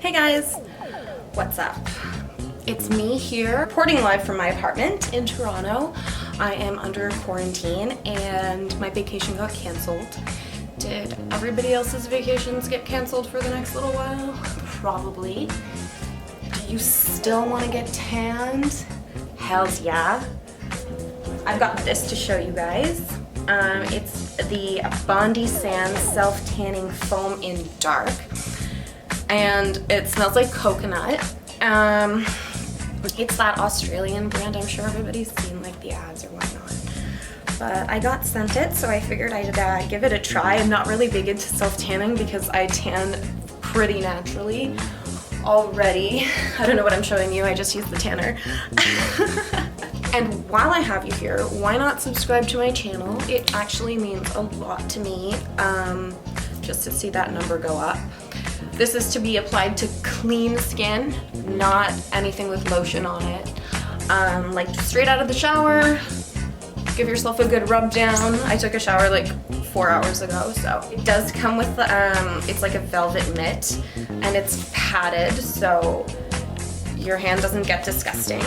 Hey guys, what's up? It's me here, reporting live from my apartment in Toronto. I am under quarantine and my vacation got canceled. Did everybody else's vacations get canceled for the next little while? Probably. Do you still want to get tanned? Hells yeah. I've got this to show you guys. It's the Bondi Sands Self-Tanning Foam in Dark. And it smells like coconut. It's that Australian brand. I'm sure everybody's seen like the ads or whatnot. But I got sent it, so I figured I'd give it a try. I'm not really big into self-tanning because I tan pretty naturally already. I don't know what I'm showing you, I just use the tanner. And while I have you here, why not subscribe to my channel? It actually means a lot to me, just to see that number go up. This is to be applied to clean skin, not anything with lotion on it. Like straight out of the shower, give yourself a good rub down. I took a shower like 4 hours ago, so it does come with it's like a velvet mitt and it's padded so your hand doesn't get disgusting.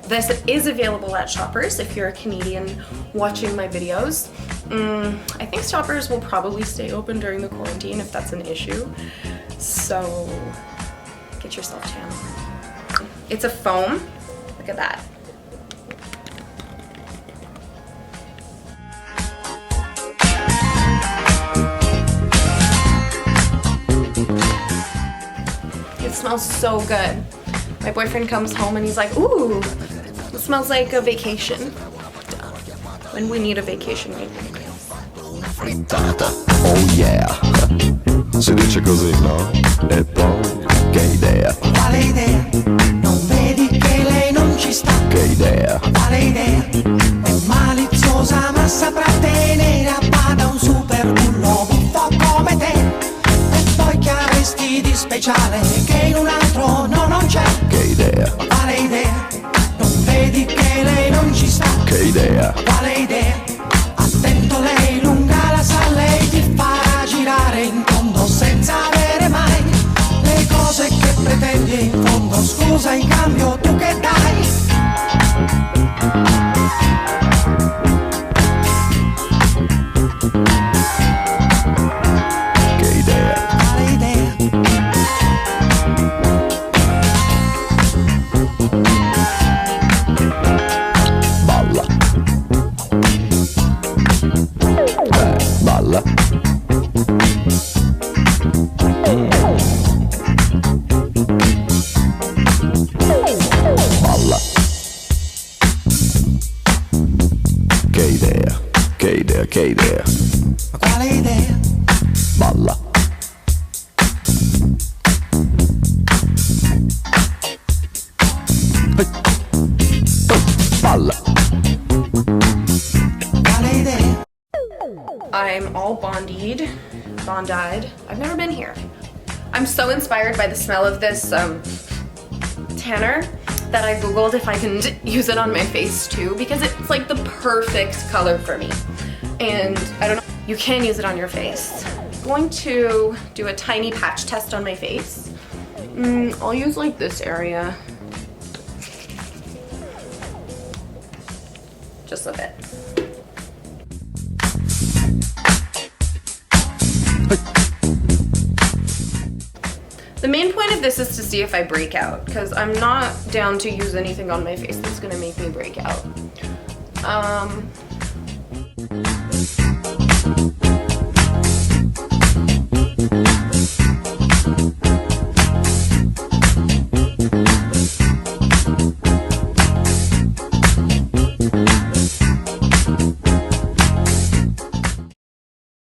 This is available at Shoppers if you're a Canadian watching my videos. I think Shoppers will probably stay open during the quarantine if that's an issue. So get yourself tan. It's a foam. Look at that. It smells so good. My boyfriend comes home and he's like, ooh, it smells like a vacation. When we need a vacation, we need a frittata, oh yeah. Si dice così, no? E poi, che idea. Quale idea? Non vedi che lei non ci sta? Che idea. Quale idea? È maliziosa ma saprà tenere a bada un super bullo buffo come te. E poi che avresti di speciale che in un altro no, non c'è? Che idea. Quale idea? Non vedi che lei non ci sta? Che idea. Quale idea? Attento, lei lunga la sa, lei ti farà girare in tondo senza avere mai le cose che pretendi in fondo. Scusa, in cambio tu che dai? Che idea. Quale idea? Balla. Balla. Balla. Che idea. Che idea, che idea. Ma quale idea? Balla. Balla. Quale idea? I'm all bondied. I've never been here. I'm so inspired by the smell of this tanner that I googled if I can use it on my face too, because it's like the perfect color for me. And I don't know, you can use it on your face. I'm going to do a tiny patch test on my face. I'll use like this area. Just a bit. The main point of this is to see if I break out, because I'm not down to use anything on my face that's gonna make me break out.